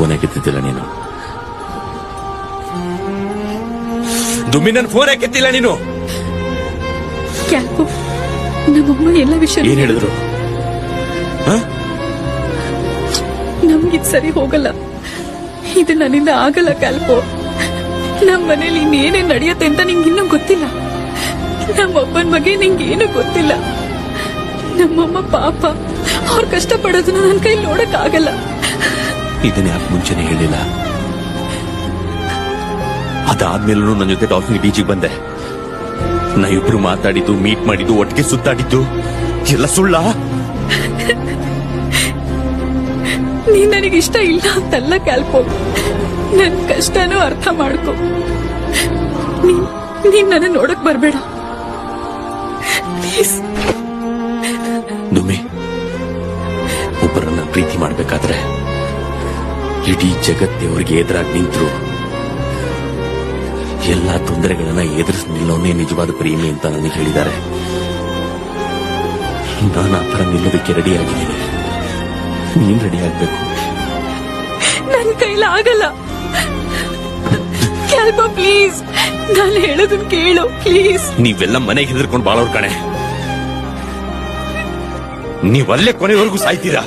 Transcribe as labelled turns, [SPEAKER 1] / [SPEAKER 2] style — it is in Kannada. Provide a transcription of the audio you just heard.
[SPEAKER 1] ಫೋನ್ ಎತ್ತಿದ್ದಿಲ್ಲ ನೀನು. ದುಮ್ಮಿ ನನ್ನ ಫೋನ್ ಎತ್ತಿಲ್ಲ ನೀನು.
[SPEAKER 2] ಕ್ಯಾಲ್ಪೋ, ನಮ್ಮಮ್ಮ ಎಲ್ಲ ವಿಷಯ
[SPEAKER 1] ಏನ್ ಹೇಳಿದ್ರು?
[SPEAKER 2] ನಮ್ಗಿದ್ ಸರಿ ಹೋಗಲ್ಲ, ಇದು ನನ್ನಿಂದ ಆಗಲ್ಲ ಕ್ಯಾಲ್ಪೋ. ನಮ್ಮ ಮನೇಲಿ ಇನ್ನೇನೇ ನಡೆಯುತ್ತೆ ಅಂತ ನಿಂಗಿನ್ನೂ ಗೊತ್ತಿಲ್ಲ. ನಮ್ಮಪ್ಪನ ಬಗ್ಗೆ ನಿಂಗೇನು ಗೊತ್ತಿಲ್ಲ. ನಮ್ಮಮ್ಮ ಪಾಪ, ಅವ್ರು ಕಷ್ಟಪಡೋದನ್ನ ನನ್ನ ಕೈ ನೋಡಕ್ ಆಗಲ್ಲ.
[SPEAKER 1] ಇದನ್ನ ಯಾಕೆ ಮುಂಚೆನೆ ಹೇಳಿಲ್ಲ? ಅದಾದ್ಮೇಲೂ ನನ್ನ ಜೊತೆ ಡಾಲ್ಫಿನ್ ಬೀಚಿಗೆ ಬಂದೆ. ನಾವಿಬ್ರು ಮಾತಾಡಿದ್ದು, ಮೀಟ್ ಮಾಡಿದ್ದು, ಒಟ್ಟಿಗೆ ಸುತ್ತಾಡಿದ್ದು ಎಲ್ಲ ಸುಳ್ಳ?
[SPEAKER 2] ನೀನ್ ನನಗಿಷ್ಟ ಇಲ್ಲ ಅಂತಲ್ಲ ಕ್ಯಾಲ್ಪೋ, ನನ್ ಕಷ್ಟನೂ ಅರ್ಥ ಮಾಡ್ಕೊ. ನೀನ್ ನನ್ನ ನೋಡಕ್ ಬರ್ಬೇಡ ಪ್ಲೀಸ್.
[SPEAKER 1] ದುಮ್ಮಿ, ಒಬ್ಬರನ್ನ ಪ್ರೀತಿ ಮಾಡ್ಬೇಕಾದ್ರೆ ಇಡೀ ಜಗತ್ತವರಿಗೆ ಎದುರಾಗಿ ನಿಂತರು ಎಲ್ಲಾ ತೊಂದರೆಗಳನ್ನ ಎದುರಿಸಿ ನಿಲ್ಲೋನೇ ನಿಜವಾದ ಪ್ರೇಮಿ ಅಂತ ನನಗೆ ಹೇಳಿದ್ದಾರೆ. ನಾನು ಆ ಥರ ನಿಲ್ಲೋದಕ್ಕೆ ರೆಡಿ ಆಗಿದ್ದೀನಿ. ನೀನ್ ರೆಡಿ ಆಗ್ಬೇಕು.
[SPEAKER 2] ನನ್ ಕೈಲ ಆಗಲ್ಲ ಕ್ಯಾಲ್ಪೋ, ಪ್ಲೀಸ್ ನಾನು ಹೇಳೋದನ್ನ ಕೇಳು ಪ್ಲೀಸ್.
[SPEAKER 1] ನೀವೆಲ್ಲ ಮನೆಗೆ ಹೆದರ್ಕೊಂಡು ಬಾಳೋರ್ ಕಣೆ. ನೀವಲ್ಲೇ ಕೊನೆವರೆಗೂ ಸಾಯ್ತೀರಾ.